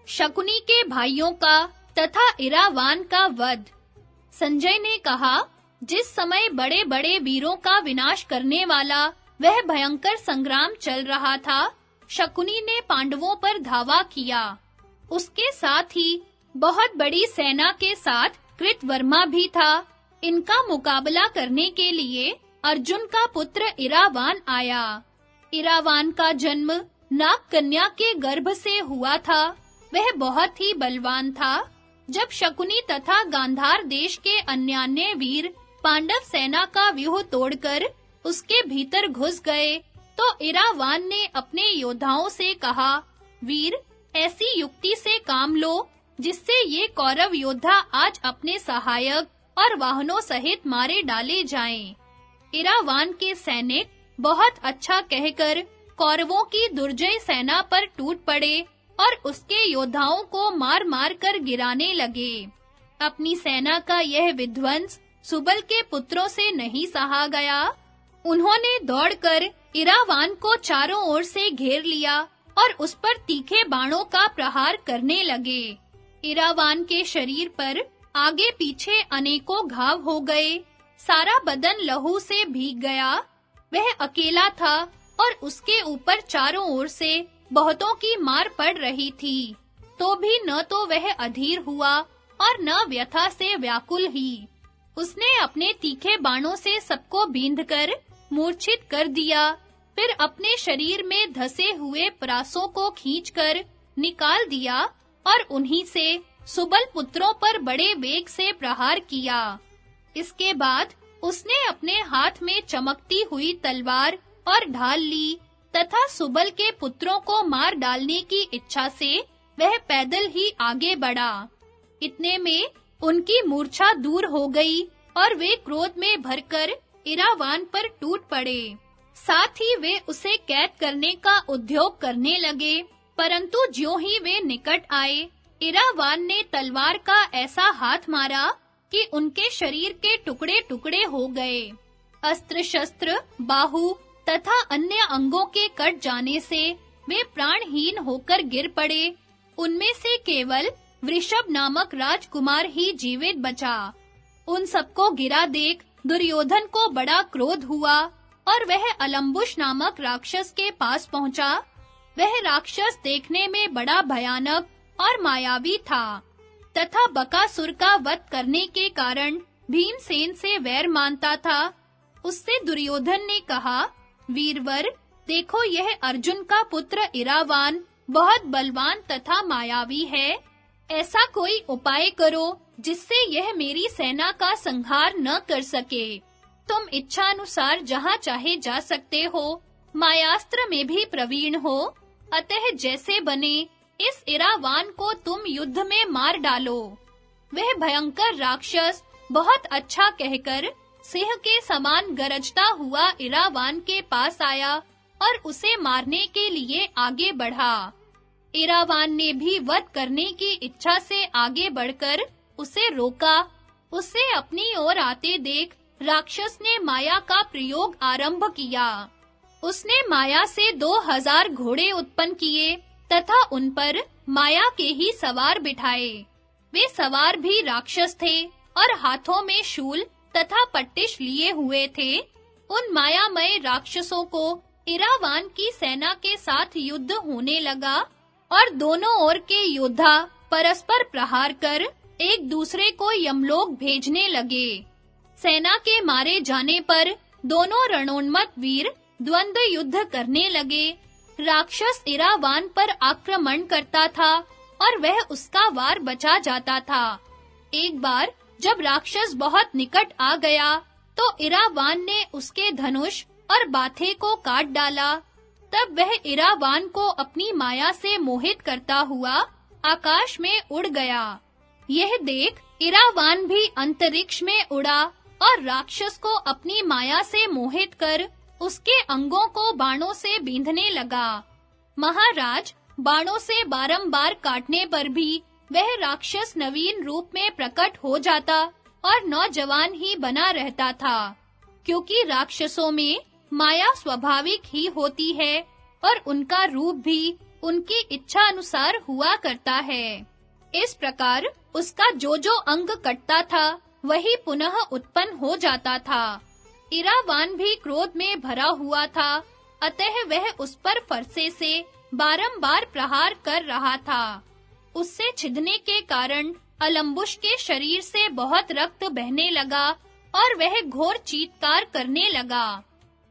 शकुनी के भाइयों का तथा इरावान का वध। संजय ने कहा, जिस समय बड़े-बड़े वीरों का विनाश करने वाला वह भयंकर संग्राम चल रहा था, शकुनी ने पांडवों पर धावा किया। उसके साथ ही बहुत बड़ी सेना के साथ कृतवर्मा भी था। इनका मुकाबला करने के लिए अर्जुन का पुत्र इरावान आया। इरावान का जन्म नाग कन्या के गर्भ से हुआ था। वह बहुत ही बलवान था। जब शकुनी तथा गांधार देश के अन्यान्य वीर पांडव सेना का व्यूह तोड़कर उसके भीतर घुस गए, तो इरावान ने अपने योद्धाओं से कहा, वीर, ऐसी युक्ति से काम लो जिससे ये कौरव योद्धा आज अपने सहायक और वाहनों सहित मारे डाले जाएं। इरावान के सैनिक बहुत अच्छा कहकर कौरवों की दुर्जय सेना पर टूट पड़े और उसके योद्धाओं को मार-मार कर गिराने लगे। अपनी सेना का यह विध्वंस सुबल के पुत्रों से नहीं सहा गया। उन्होंने दौड़कर इरावान को चारों ओर से घेर लिया और उस पर तीखे बाणों का प्रहार करने लगे। इरावान के शरीर पर आगे पीछे अनेकों घाव हो गए। सारा बदन लहू से भीग गया। वह अकेला था और उसके ऊपर चारों ओर से बहुतों की मार पड़ रही थी। तो भी न तो वह अधीर हुआ और न व्यथा से व्याकुल ही। उसने अपने तीखे बाणों से सबको बींधकर मूर्छित कर दिया। फिर अपने शरीर में धसे हुए प्रासों को खींचकर निकाल दिया और उन्हीं से सुबल पुत्रों पर बड़े वेग से प्रहार किया। इसके बाद उसने अपने हाथ में चमकती हुई तलवार और ढाल ली तथा सुबल के पुत्रों को मार डालने की इच्छा से वह पैदल ही आगे बढ़ा। इतने में उनकी मूर्छा दूर हो गई और वे क्रोध में भरकर इरावान पर टूट पड़े। साथ ही वे उसे कैद करने का उद्योग करने लगे, परंतु ज्यों ही वे निकट आए, इरावान ने तलवार का ऐसा हाथ मारा कि उनके शरीर के टुकड़े-टुकड़े हो गए। अस्त्र-शस्त्र, बाहु तथा अन्य अंगों के कट जाने से वे प्राणहीन होकर गिर पड़े। उनमें से केवल वृषभ नामक राजकुमार ही जीवित बचा। उन सबको गिरा देख दुर्योधन को बड़ा क्रोध हुआ और वह अलम्बुश नामक राक्षस के पास पहुंचा। वह राक्षस देखने में बड़ा भयानक और मायावी था तथा बकासुर का वध करने के कारण भीमसेन से वैर मानता था। उससे दुर्योधन ने कहा, वीरवर, देखो यह अर्जुन का पुत्र इरावान बहुत बलवान तथा मायावी है। ऐसा कोई उपाय करो जिससे यह मेरी सेना का संहार न कर सके। तुम इच्छा अनुसार जहाँ चाहे जा सकते हो, मायास्त्र में भी प्रवीण हो, अतः जैसे बने इस इरावान को तुम युद्ध में मार डालो। वह भयंकर राक्षस बहुत अच्छा कहकर सिंह के समान गरजता हुआ इरावान के पास आया और उसे मारने के लिए आगे बढ़ा। इरावान ने भी वध करने की इच्छा से आगे बढ़कर उसे रोका। उसे अपनी ओर आते देख राक्षस ने माया का प्रयोग आरंभ किया। उसने माया से 2000 घोड़े उत्पन्न किए तथा उन पर माया के ही सवार बिठाए। वे सवार भी राक्षस थे और हाथों में शूल तथा पट्टिश लिए हुए थे। उन मायामय राक्षसों को इरावान की सेना के साथ युद्ध होने लगा और दोनों ओर के योद्धा परस्पर प्रहार कर एक दूसरे को यमलोक भेजने लगे। सेना के मारे जाने पर दोनों रणोन्मत्त वीर द्वंद्व युद्ध करने लगे। राक्षस इरावान पर आक्रमण करता था और वह उसका वार बचा जाता था। एक बार जब राक्षस बहुत निकट आ गया, तो इरावान ने उसके धनुष और बाथे को काट डाला। तब वह इरावान को अपनी माया से मोहित करता हुआ आकाश में उड़ गया। यह देख इरावान भी अंतरिक्ष में उड़ा और राक्षस को अपनी माया से मोहित कर उसके अंगों को बाणों से बींधने लगा। महाराज, बाणों से बारंबार काटने पर भी वह राक्षस नवीन रूप में प्रकट हो जाता और नौजवान ही बना रहता था, क्योंकि राक्षसों में माया स्वाभाविक ही होती है और उनका रूप भी उनकी इच्छा अनुसार हुआ करता है। इस प्रकार उसका जो अंग कटता था वही पुनः उत्पन्न हो जाता था। इरावान भी क्रोध में भरा हुआ था, अतः वह उस पर फरसे से बारंबार प्रहार कर रहा था। उससे छिदने के कारण अलम्बुश के शरीर से बहुत रक्त बहने लगा और वह घोर चीत्कार करने लगा।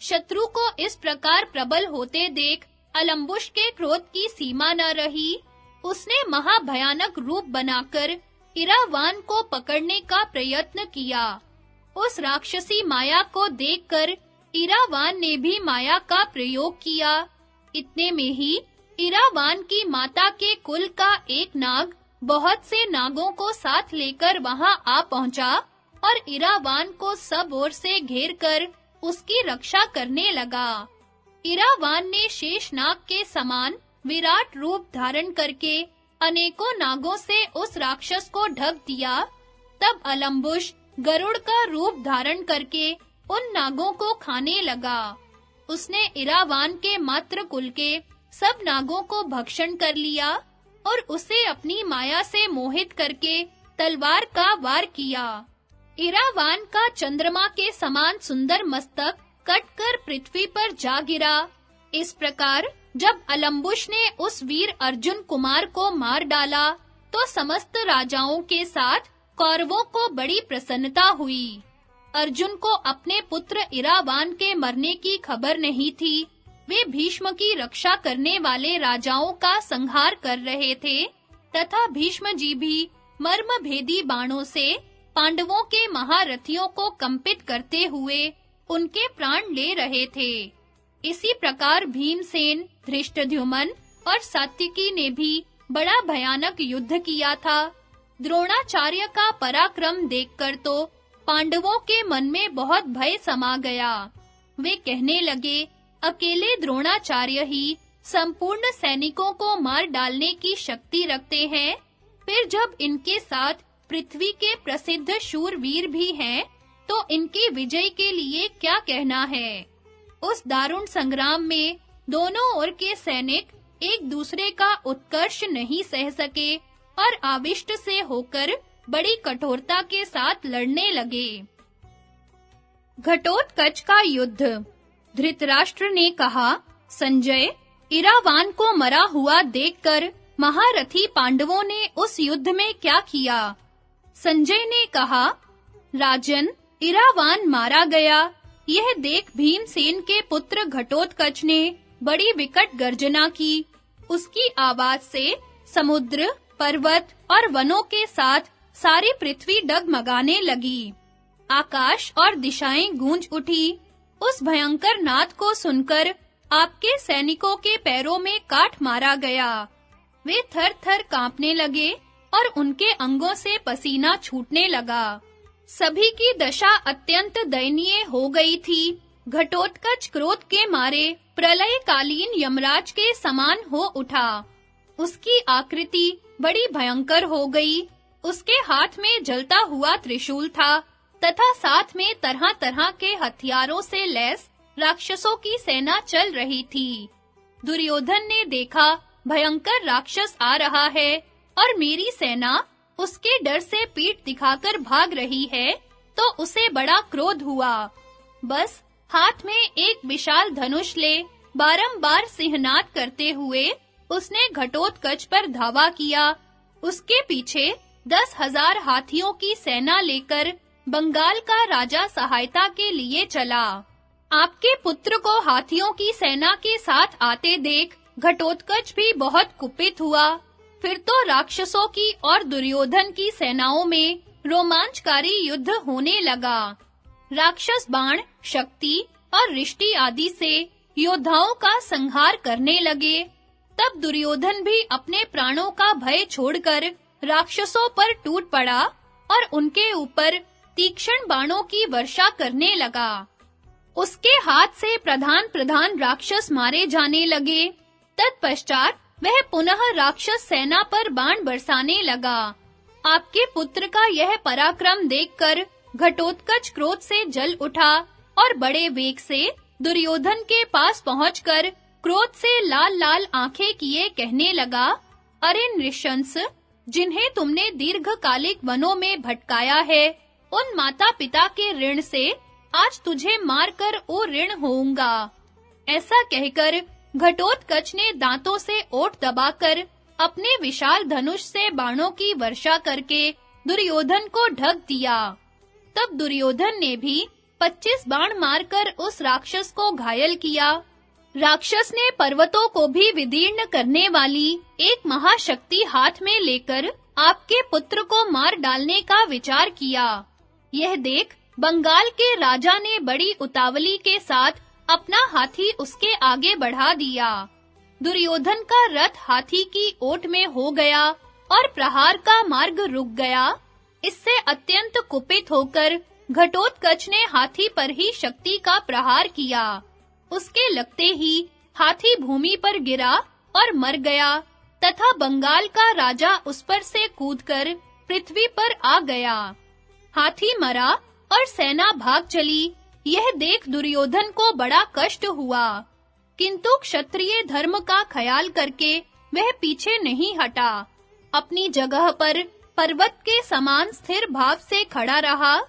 शत्रु को इस प्रकार प्रबल होते देख अलम्बुश के क्रोध की सीमा न रही। उसने महाभयानक रूप बनाकर इरावान को पकड़ने का प्रयत्न किया। उस राक्षसी माया को देखकर इरावान ने भी माया का प्रयोग किया। इतने में ही इरावान की माता के कुल का एक नाग बहुत से नागों को साथ लेकर वहां आ पहुंचा और इरावान को सब ओर से घेरकर उसकी रक्षा करने लगा। इरावान ने शेषनाग के समान विराट रूप धारण करके अनेकों नागों से उस राक्षस को ढक दिया। तब अलम्बुश गरुड़ का रूप धारण करके उन नागों को खाने लगा। उसने इरावान के मातृ कुल के सब नागों को भक्षण कर लिया और उसे अपनी माया से मोहित करके तलवार का वार किया। इरावान का चंद्रमा के समान सुंदर मस्तक कटकर पृथ्वी पर जा गिरा। इस प्रकार जब अलम्बुश ने उस वीर अर्जुन कुमार को मार डाला, तो समस्त राजाओं के साथ कौरवों को बड़ी प्रसन्नता हुई। अर्जुन को अपने पुत्र इरावान के मरने की खबर नहीं थी। वे भीष्म की रक्षा करने वाले राजाओं का संहार कर रहे थे तथा भीष्म जी भी मर्मभेदी बाणों से पांडवों के महारथियों को कंपित करते हुए उनके प्राण ले रहे थे। इसी प्रकार भीमसेन, धृष्टद्युम्न और सात्यकी ने भी बड़ा भयानक युद्ध किया था। द्रोणाचार्य का पराक्रम देखकर तो पांडवों के मन में बहुत भय समा गया। वे कहने लगे, अकेले द्रोणाचार्य ही संपूर्ण सैनिकों को मार डालने की शक्ति रखते हैं, फिर जब इनके साथ पृथ्वी के प्रसिद्ध शूरवीर भी हैं, तो इनकी विजय के लिए क्या कहना है। उस दारुण संग्राम में दोनों ओर के सैनिक एक दूसरे का उत्कर्ष नहीं सह सके और आविष्ट से होकर बड़ी कठोरता के साथ लड़ने लगे। घटोत्कच का युद्ध। धृतराष्ट्र ने कहा, संजय, इरावान को मरा हुआ देखकर महारथी पांडवों ने उस युद्ध में क्या किया? संजय ने कहा, राजन, इरावान मारा गया। यह देख भीमसेन के पुत्र घटोत्कच ने बड़ी विकट गर्जना की। उसकी आवाज से समुद्र, पर्वत और वनों के साथ सारी पृथ्वी डगमगाने लगी। आकाश और दिशाएं गूंज उठी। उस भयंकर नाद को सुनकर आपके सैनिकों के पैरों में काट मारा गया। वे थर-थर कांपने लगे और उनके अंगों से पसीना छूटने लगा। सभी की दशा अत्यंत दयनीय हो गई थी। घटोत्कच क्रोध के मारे प्रलयकालीन यमराज के समान हो उठा। उसकी आकृति बड़ी भयंकर हो गई। उसके हाथ में जलता हुआ त्रिशूल था तथा साथ में तरह-तरह के हथियारों से लैस राक्षसों की सेना चल रही थी। दुर्योधन ने देखा, भयंकर राक्षस आ रहा है और मेरी सेना उसके डर से पीठ दिखाकर भाग रही है, तो उसे बड़ा क्रोध हुआ। बस हाथ में एक विशाल धनुष ले बारंबार सिंहनाद करते हुए उसने घटोत्कच पर धावा किया। उसके पीछे 10,000 हाथियों की सेना लेकर बंगाल का राजा सहायता के लिए चला। आपके पुत्र को हाथियों की सेना के साथ आते देख घटोत्कच भी बहुत कुपित हुआ। फिर तो राक्षसों की और दुर्योधन की सेनाओं में रोमांचकारी युद्ध होने लगा। राक्षस बाण, शक्ति और रिष्टि आदि से योद्धाओं का संहार करने लगे। तब दुर्योधन भी अपने प्राणों का भय छोड़कर राक्षसों पर टूट पड़ा और उनके ऊपर तीक्ष्ण बाणों की वर्षा करने लगा। उसके हाथ से प्रधान राक्षस मारे जाने लगे। तत्पश्चात वह पुनः राक्षस सेना पर बाण बरसाने लगा। आपके पुत्र का यह पराक्रम देखकर घटोत्कच क्रोध से जल उठा और बड़े वेग से दुर्योधन के पास पहुंचकर क्रोध से लाल-लाल आंखें किए कहने लगा, अरे नृशंस, जिन्हें तुमने दीर्घकालिक वनों में भटकाया है, उन माता-पिता के ऋण से आज तुझे मारकर ओ ऋण होऊंगा। ऐसा कहकर घटोत्कच ने दांतों से ओठ दबाकर अपने विशाल धनुष से बाणों की वर्षा करके दुर्योधन को ढक दिया। तब दुर्योधन ने भी 25 बाण मारकर उस राक्षस को घायल किया। राक्षस ने पर्वतों को भी विदीर्ण करने वाली एक महाशक्ति हाथ में लेकर आपके पुत्र को मार डालने का विचार किया। यह देख बंगाल के राजा ने बड़ी उतावली के साथ अपना हाथी उसके आगे बढ़ा दिया। दुर्योधन का रथ हाथी की ओट में हो गया और प्रहार का मार्ग रुक गया। इससे अत्यंत कुपित होकर घटोत्कच ने हाथी पर ही शक्ति का प्रहार किया। उसके लगते ही हाथी भूमि पर गिरा और मर गया तथा बंगाल का राजा उस पर से कूदकर पृथ्वी पर आ गया। हाथी मरा और सेना भाग चली। यह देख दुर्योधन को बड़ा कष्ट हुआ, किंतु क्षत्रिय धर्म का ख्याल करके वह पीछे नहीं हटा। अपनी जगह पर पर्वत के समान स्थिर भाव से खड़ा रहा।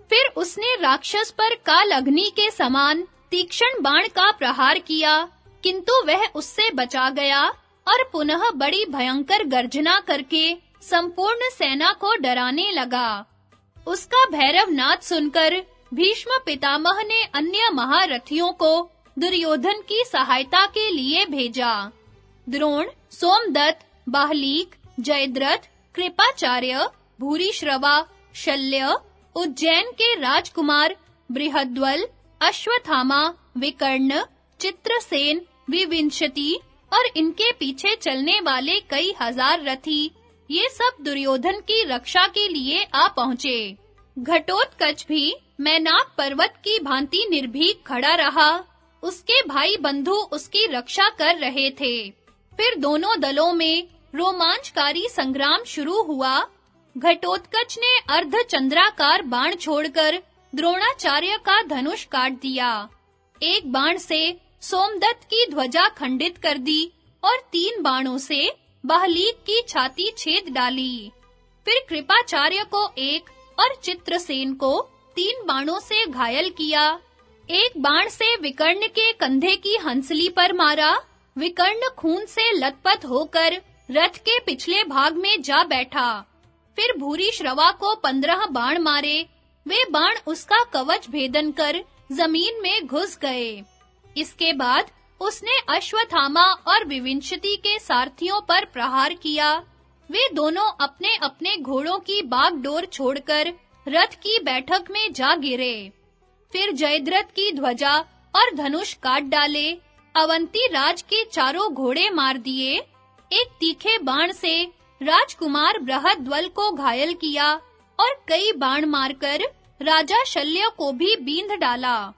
फिर उसने राक्षस पर काल अग्नि के समान तीक्ष्ण बाण का प्रहार किया, किंतु वह उससे बचा गया और पुनः बड़ी भयंकर गर्जना करके संपूर्ण सेना को डराने लगा। उसका भैरव नाद सुनकर भीष्म पितामह ने अन्य महारथियों को दुर्योधन की सहायता के लिए भेजा। द्रोण, सोमदत्त, बाहलीक, जयद्रथ, कृपाचार्य, भूरिश्रवा, शल्य, उज्जैन के राजकुमार बृहद्वल, अश्वत्थामा, विकर्ण, चित्रसेन, विविंशति और इनके पीछे चलने वाले कई हजार रथी, ये सब दुर्योधन की रक्षा के लिए आ पहुँचे। घटोत्कच भी मैनाक पर्वत की भांति निर्भीक खड़ा रहा। उसके भाई बंधु उसकी रक्षा कर रहे थे। फिर दोनों दलों में रोमांचकारी संग्राम शुरू हुआ। घटोत्कच ने अर्धचंद्राकार बाण छोड़कर द्रोणाचार्य का धनुष काट दिया। एक बाण से सोमदत्त की ध्वजा खंडित कर दी और 3 बाणों से बाहलीक की छाती छेद डाली। फिर कृपाचार्य को एक और चित्रसेन को 3 बाणों से घायल किया। एक बाण से विकर्ण के कंधे की हंसली पर मारा। विकर्ण खून से लथपथ होकर रथ के पिछले भाग में जा बैठा। फिर भूरिश्रवा को 15 बाण मारे। वे बाण उसका कवच भेदन कर जमीन में घुस गए। इसके बाद उसने अश्वत्थामा और विविंशति के सारथियों पर प्रहार किया। वे दोनों अपने-अपने घोड़ों की बागडोर छोड़कर रथ की बैठक में जा गिरे। फिर जयद्रथ की ध्वजा और धनुष काट डाले। अवंती राज के चारों घोड़े मार दिए। एक तीखे बाण से राजकुमार बृहद्वल को घायल किया और कई बाण मारकर राजा शल्य को भी बींध डाला।